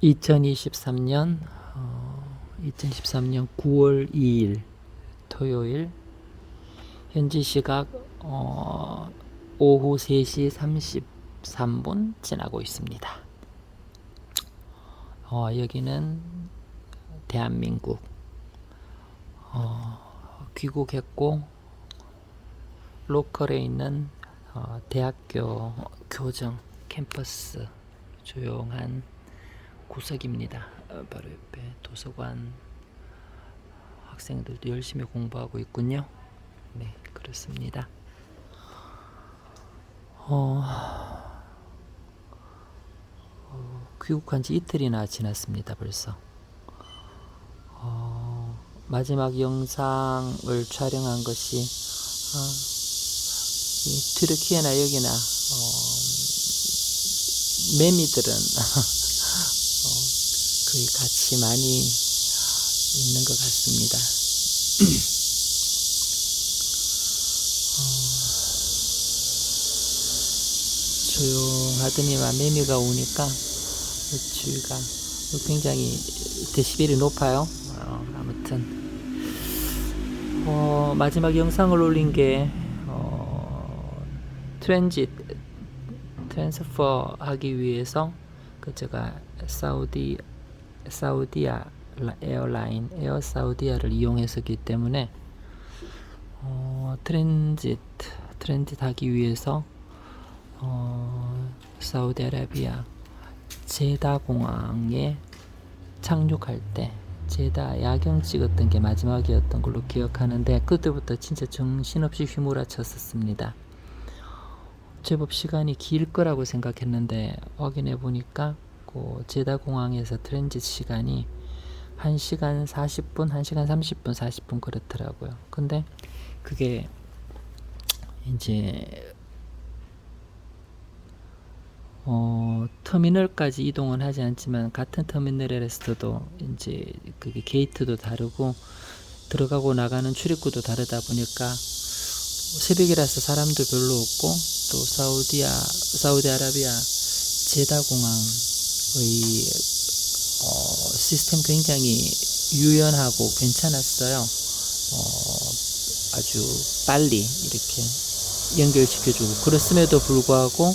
2023년 9월 2일 토요일 현지 시각 오후 3시 33분 지나고 있습니다. 여기는 대한민국 귀국했고 로컬에 있는 대학교 교정 캠퍼스 조용한 구석입니다. 바로 옆에 도서관, 학생들도 열심히 공부하고 있군요. 네, 그렇습니다. 귀국한 지 이틀이나 지났습니다. 벌써 마지막 영상을 촬영한 것이 이 튀르키예나 여기나 매미들은 거의 같이 많이 있는 것 같습니다. 조용하더니만 매미가 오니까 주위가 굉장히 데시벨이 높아요. 아무튼 마지막 영상을 올린 게 트랜스퍼 하기 위해서 제가 사우디아 에어라인 에어 사우디아를 이용했었기 때문에 트랜짓 하기 위해서 사우디아라비아 제다 공항에 착륙할 때 제다 야경 찍었던 게 마지막이었던 걸로 기억하는데 그때부터 진짜 정신없이 휘몰아쳤었습니다. 제법 시간이 길 거라고 생각했는데 확인해 보니까 그 제다 공항에서 트랜짓 시간이 1시간 40분, 1시간 30분, 40분 그렇더라고요. 근데 그게 이제 터미널까지 이동은 하지 않지만 같은 터미널에서도 이제 그게 게이트도 다르고 들어가고 나가는 출입구도 다르다 보니까 새벽이라서 사람도 별로 없고 또 사우디아라비아 제다 공항의 시스템 굉장히 유연하고 괜찮았어요. 아주 빨리 이렇게 연결시켜주고 그랬음에도 불구하고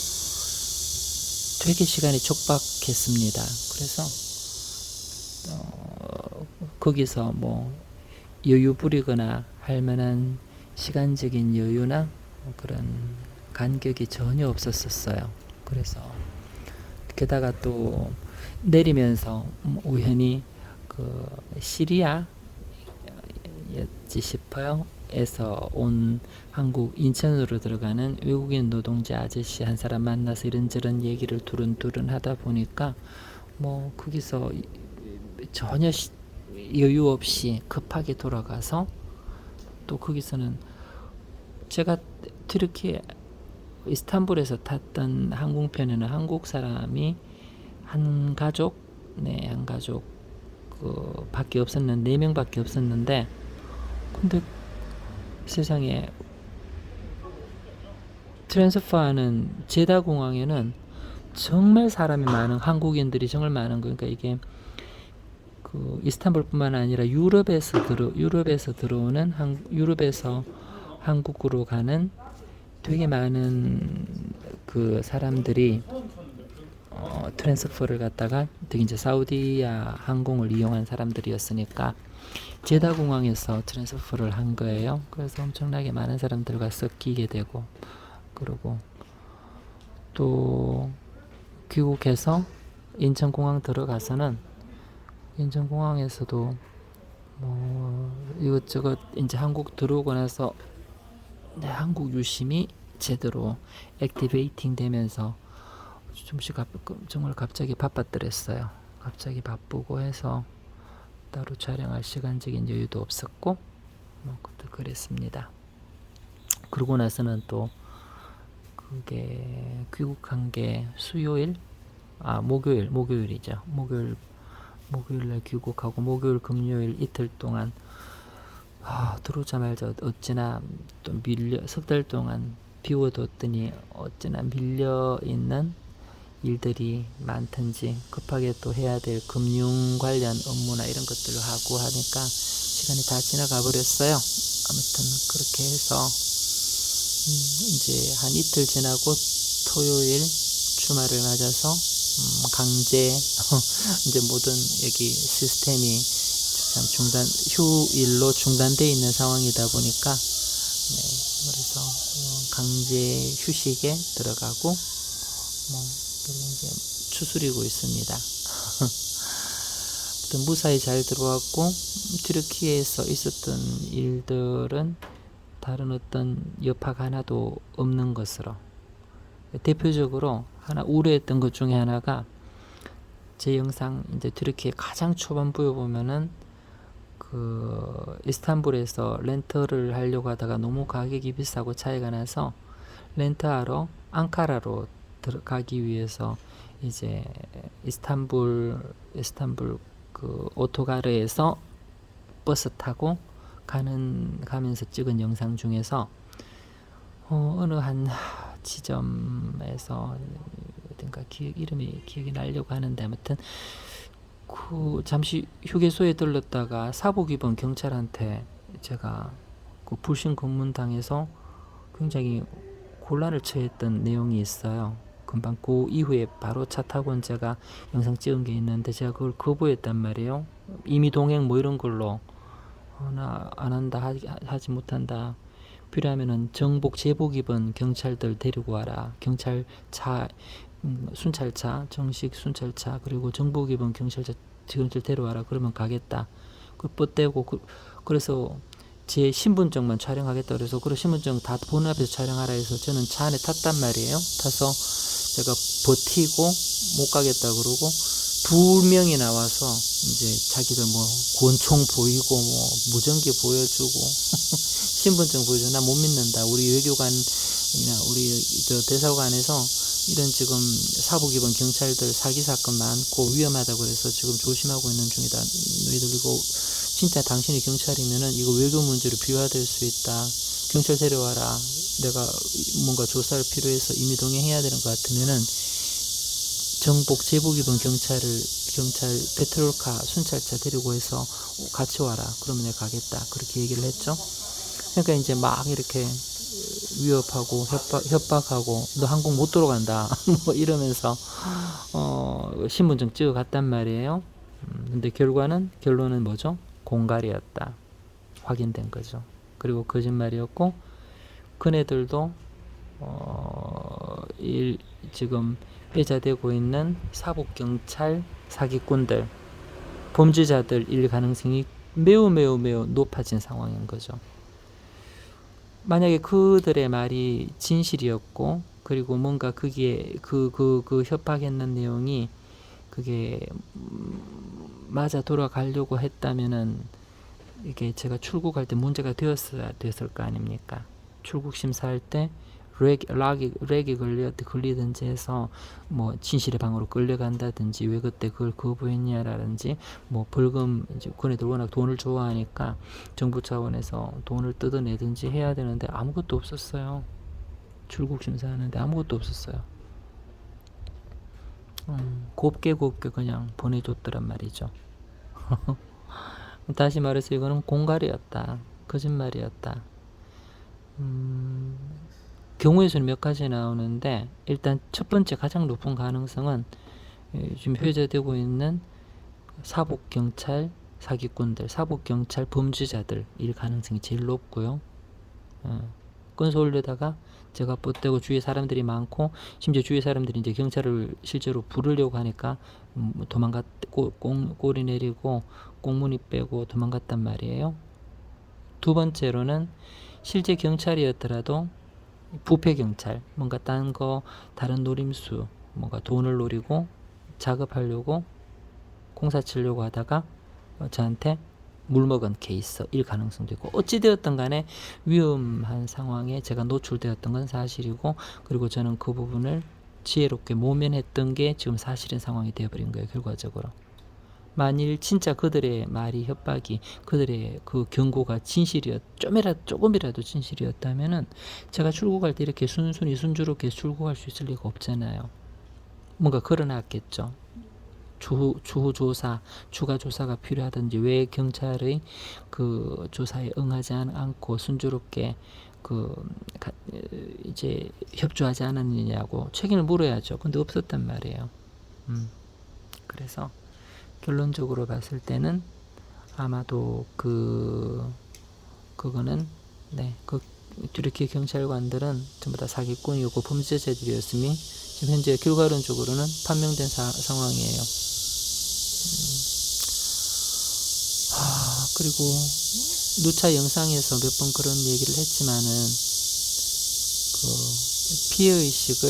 되게 시간이 촉박했습니다. 그래서 거기서 뭐 여유 부리거나 할 만한 시간적인 여유나 그런 간격이 전혀 없었어요. 그래서 게다가 또 내리면서 우연히 그 시리아였지 싶어요. 에서 온 한국 인천으로 들어가는 외국인 노동자 아저씨 한 사람 만나서 이런저런 얘기를 두른두른 하다 보니까 뭐 거기서 전혀 여유 없이 급하게 돌아가서 또 거기서는 제가 튀르키예 이스탄불에서 탔던 항공편에는 한국 사람이 한 가족 그 밖에 없었는데 4명밖에 없었는데 근데 세상에 트랜스퍼하는 제다 공항에는 정말 사람이 많은 한국인들이 정말 많은 거니까 이게 그 이스탄불뿐만 아니라 유럽에서 들어오는 유럽에서 한국으로 가는 되게 많은 그 사람들이 트랜스퍼를 갖다가 특히 이제 사우디아 항공을 이용한 사람들이었으니까 제다 공항에서 트랜스퍼를 한 거예요. 그래서 엄청나게 많은 사람들과 섞이게 되고 그러고 또 귀국해서 인천공항 들어가서는 인천공항에서도 뭐 이것저것 이제 한국 들어오고 나서 한국 유심히 제대로 액티베이팅 되면서 좀씩 정말 갑자기 바빴더랬어요. 갑자기 바쁘고 해서 따로 촬영할 시간적인 여유도 없었고 뭐 그랬습니다. 그러고 나서는 또 그게 귀국한 게 목요일이죠. 목요일날 귀국하고 목요일 금요일 이틀 동안 들어오자마자 어찌나 또 석 달 동안 비워뒀더니 어찌나 밀려있는 일들이 많든지 급하게 또 해야 될 금융 관련 업무나 이런 것들을 하고 하니까 시간이 다 지나가 버렸어요. 아무튼 그렇게 해서 이제 한 이틀 지나고 토요일 주말을 맞아서 강제 이제 모든 여기 시스템이 참 휴일로 중단되어 있는 상황이다 보니까 그래서 강제 휴식에 들어가고 이제 추스리고 있습니다. 무사히 잘 들어왔고 튀르키예에서 있었던 일들은 다른 어떤 여파가 하나도 없는 것으로, 대표적으로 하나 우려했던 것 중에 하나가 제 영상 이제 튀르키예 가장 초반부에 보면은 그 이스탄불에서 렌터를 하려고 하다가 너무 가격이 비싸고 차이가 나서 렌트하러 앙카라로 들어가기 위해서 이제 이스탄불 그 오토가르에서 버스 타고 가면서 찍은 영상 중에서 어느 한 지점에서 어딘가 이름이 기억이 나려고 하는데, 아무튼 그 잠시 휴게소에 들렀다가 사복 입은 경찰한테 제가 그 불신 검문당해서 굉장히 곤란을 처했던 내용이 있어요. 금방 그 이후에 바로 차 타고 제가 영상 찍은 게 있는데 제가 그걸 거부했단 말이에요. 이미 동행 뭐 이런 걸로 나 안 한다, 하지 못한다. 필요하면은 정복 제복 입은 경찰들 데리고 와라. 경찰차, 순찰차, 정식 순찰차, 그리고 정복 입은 경찰 데려와라. 그러면 가겠다. 그 뻗대고 그래서 제 신분증만 촬영하겠다 그래서 그 신분증 다 보는 앞에서 촬영하라 해서 저는 차 안에 탔단 말이에요. 타서 제가 버티고 못 가겠다 그러고 2명이 나와서 이제 자기들 뭐 권총 보이고 뭐 무전기 보여주고 신분증 보여주고 나 못 믿는다. 우리 외교관이나 우리 저 대사관에서 이런 지금 사복 입은 경찰들 사기 사건 많고 위험하다고 그래서 지금 조심하고 있는 중이다. 너희들 이거 진짜 당신이 경찰이면은 이거 외교 문제로 비화될 수 있다. 경찰 데려와라. 내가 뭔가 조사를 필요해서 임의 동행해야 되는 것 같으면은 정복 제복 입은 경찰 페트롤카 순찰차 데리고 해서 같이 와라. 그러면 내가 가겠다. 그렇게 얘기를 했죠. 그러니까 이제 막 이렇게 위협하고 협박하고 너 한국 못 들어간다 뭐 이러면서 신분증 찍어 갔단 말이에요. 근데 결론은 뭐죠? 공갈이었다. 확인된 거죠. 그리고 거짓말이었고 그네들도 지금 빼자되고 있는 사복경찰 사기꾼들, 범죄자들일 가능성이 매우 높아진 상황인 거죠. 만약에 그들의 말이 진실이었고 그리고 뭔가 그게 그 협박했는 내용이 그게 맞아 돌아가려고 했다면은 이게 제가 출국할 때 문제가 됐을 거 아닙니까? 출국 심사할 때 렉이 걸리든지 해서 뭐 진실의 방으로 끌려간다든지 왜 그때 그걸 거부했냐라든지 뭐 벌금, 이제 그네들 워낙 돈을 좋아하니까 정부 차원에서 돈을 뜯어내든지 해야 되는데 아무것도 없었어요. 출국 심사하는데 아무것도 없었어요. 곱게 그냥 보내줬더란 말이죠. 다시 말해서 이거는 공갈이었다. 거짓말이었다. 경우의 수는 몇 가지 나오는데 일단 첫 번째 가장 높은 가능성은 지금 회자되고 있는 사복경찰 사기꾼들, 사복경찰 범죄자들일 가능성이 제일 높고요. 건서 올려다가 제가 뻗대고 주위에 사람들이 많고 심지어 주위에 사람들이 이제 경찰을 실제로 부르려고 하니까 꼬리 내리고 꽁무니 빼고 도망갔단 말이에요. 두 번째로는 실제 경찰이었더라도 부패 경찰, 뭔가 다른 노림수, 뭔가 돈을 노리고 작업하려고 공사 치려고 하다가 저한테 물먹은 케이스일 가능성도 있고, 어찌되었든 간에 위험한 상황에 제가 노출되었던 건 사실이고, 그리고 저는 그 부분을 지혜롭게 모면했던 게 지금 사실인 상황이 되어버린 거예요. 결과적으로 만일 진짜 그들의 말이 협박이, 그들의 그 경고가 조금이라도 진실이었다면은 제가 출국할 때 이렇게 순순히 순조롭게 출국할 수 있을 리가 없잖아요. 뭔가 걸어놨겠죠. 추후 조사, 추가 조사가 필요하든지 왜 경찰의 그 조사에 응하지 않고 순조롭게 그 이제 협조하지 않았느냐고 책임을 물어야죠. 근데 없었단 말이에요. 그래서 결론적으로 봤을 때는 아마도 그거는 네, 이렇게 경찰관들은 전부 다 사기꾼이고 범죄자들이었으니 지금 현재 결과론적으로는 판명된 상황이에요. 그리고 누차 영상에서 몇 번 그런 얘기를 했지만은 그 피해의식을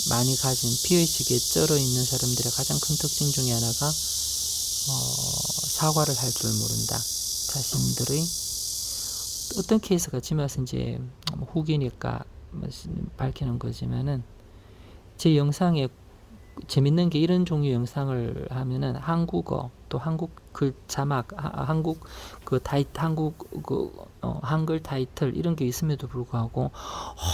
많이 가진 피해의식에 쩔어 있는 사람들의 가장 큰 특징 중에 하나가 사과를 할 줄 모른다. 자신들의 어떤 케이스가 지마서 이제 후기니까 밝히는 거지만은 제 영상에 재밌는 게 이런 종류 영상을 하면은 한국어 또 한국 글 자막 한국 한글 타이틀 이런 게 있음에도 불구하고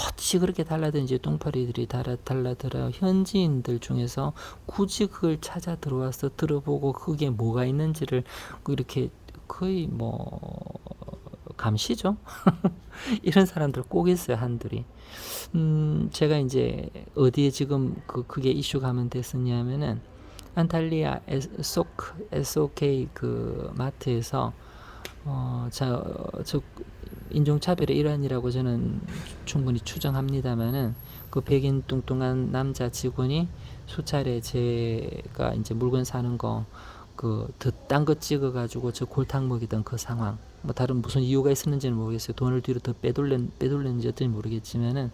어찌 그렇게 달라든지 똥파리들이 달라들어요. 현지인들 중에서 굳이 그걸 찾아 들어와서 들어보고 그게 뭐가 있는지를 이렇게 거의 감시죠. 이런 사람들 꼭 있어요, 한둘이. 제가 이제 어디에 지금 그게 이슈가 하면 됐었냐면은 안탈리아 SOK 그 마트에서 저 인종차별의 일환이라고 저는 충분히 추정합니다만은 그 백인 뚱뚱한 남자 직원이 수차례 제가 이제 물건 사는 거 딴 거 찍어가지고 저 골탕 먹이던 그 상황, 다른 무슨 이유가 있었는지는 모르겠어요. 돈을 뒤로 더 빼돌렸는지 어떤지 모르겠지만은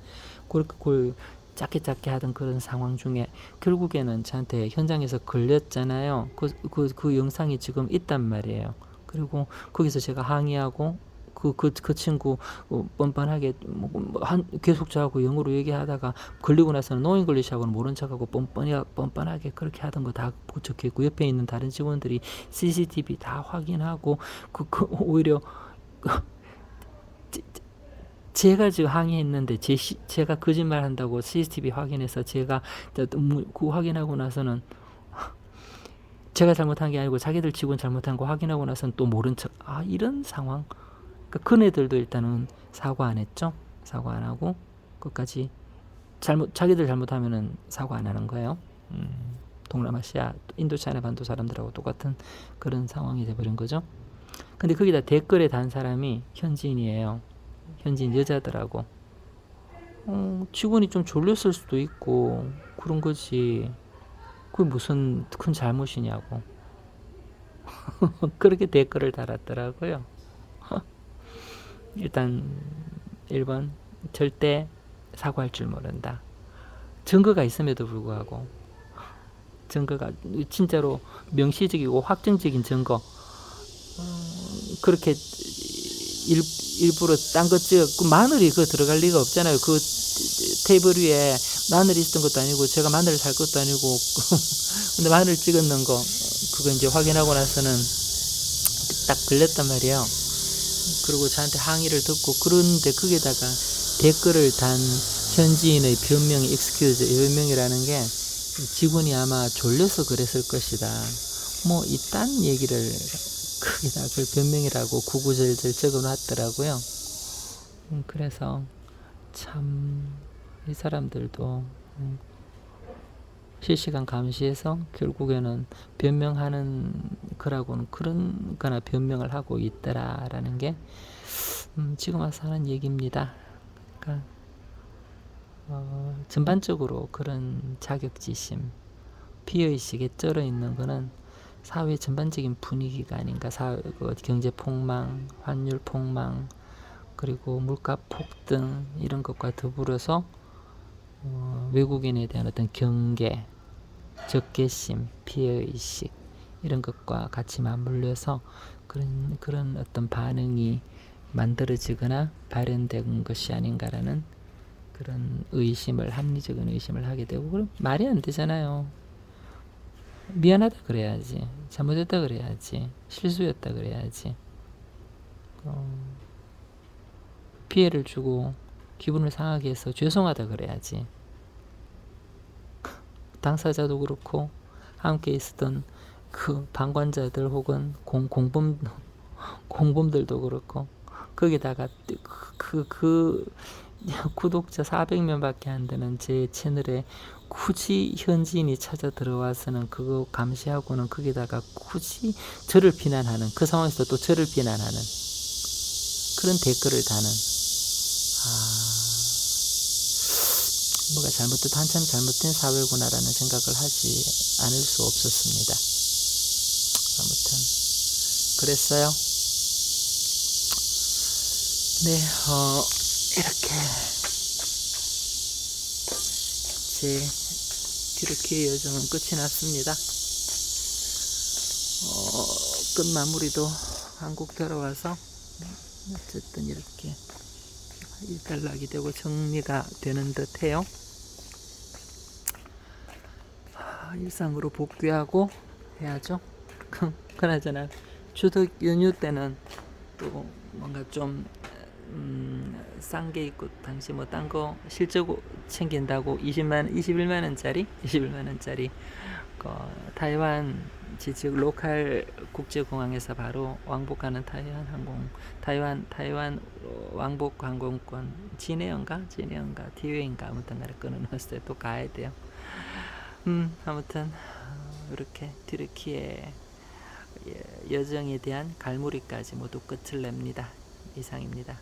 그걸 작게 하던 그런 상황 중에 결국에는 저한테 현장에서 걸렸잖아요. 그 영상이 지금 있단 말이에요. 그리고 거기서 제가 항의하고 그 친구 뻔뻔하게 계속 저하고 영어로 얘기하다가 걸리고 나서는 노잉글리시하고는 모른 척하고 뻔뻔하게 그렇게 하던 거 다 적혀있고 옆에 있는 다른 직원들이 CCTV 다 확인하고 오히려 제가 지금 항의했는데 제가 거짓말 한다고 CCTV 확인해서 제가 확인하고 나서는 제가 잘못한 게 아니고 자기들 직원 잘못한 거 확인하고 나서는 또 모른 척. 이런 상황. 그러니까 그네들도 일단은 사과 안 했죠. 사과 안 하고 끝까지 자기들 잘못하면은 사과 안 하는 거예요. 동남아시아, 인도차이나 반도 사람들하고 똑같은 그런 상황이 돼버린 거죠. 근데 거기다 댓글에 단 사람이 현지인이에요. 현지인 여자더라고. 직원이 좀 졸렸을 수도 있고 그런 거지. 그게 무슨 큰 잘못이냐고. 그렇게 댓글을 달았더라고요. 일단 1번 절대 사과할 줄 모른다. 증거가 있음에도 불구하고 증거가 진짜로 명시적이고 확정적인 증거 그렇게 일부러 딴 거 찍고 마늘이 들어갈 리가 없잖아요. 그 테이블 위에 마늘이 있었던 것도 아니고 제가 마늘을 살 것도 아니고 근데 마늘 찍었는 거 그거 이제 확인하고 나서는 딱 걸렸단 말이에요. 그리고 저한테 항의를 듣고 그런데 거기다가 댓글을 단 현지인의 변명이 변명이라는 게 직원이 아마 졸려서 그랬을 것이다. 이딴 얘기를 거기다 그걸 변명이라고 구구절절 적어놨더라고요. 그래서 참 이 사람들도 실시간 감시해서 결국에는 변명하는 거라고는 그런 거나 변명을 하고 있더라라는 게 지금 와서 하는 얘기입니다. 그러니까 전반적으로 그런 자격지심, 피해의식에 쩔어 있는 거는 사회 전반적인 분위기가 아닌가. 경제 폭망, 환율 폭망, 그리고 물가 폭등 이런 것과 더불어서 외국인에 대한 어떤 경계, 적개심, 피해의식 이런 것과 같이 맞물려서 그런 어떤 반응이 만들어지거나 발현된 것이 아닌가라는 그런 합리적인 의심을 하게 되고, 그럼 말이 안 되잖아요. 미안하다 그래야지, 잘못했다 그래야지, 실수였다 그래야지, 피해를 주고 기분을 상하게 해서 죄송하다 그래야지. 당사자도 그렇고 함께 있었던 그 방관자들 혹은 공범들도 그렇고 거기다가 그 구독자 400명밖에 안 되는 제 채널에 굳이 현지인이 찾아 들어와서는 그거 감시하고는 거기다가 굳이 저를 비난하는, 그 상황에서 또 저를 비난하는 그런 댓글을 다는, 뭐가 한참 잘못된 사회구나라는 생각을 하지 않을 수 없었습니다. 아무튼 그랬어요. 네, 이렇게 제 튀르키예 여정은 끝이 났습니다. 끝 마무리도 한국 들어와서 어쨌든 이렇게 일단락이 되고 정리가 되는 듯 해요. 일상으로 복귀하고 해야죠. 그나저나 추석 연휴 때는 또 뭔가 좀 싼 게 있고, 당시 뭐 딴 거 실적 챙긴다고 21만 원짜리 타이완 지역 로컬 국제공항에서 바로 왕복하는 타이완 왕복 항공권 진해인가 티웨이인가 아무튼 간에 끊어놨어요. 또 가야 돼요. 아무튼 이렇게 튀르키예 여정에 대한 갈무리까지 모두 끝을 냅니다. 이상입니다.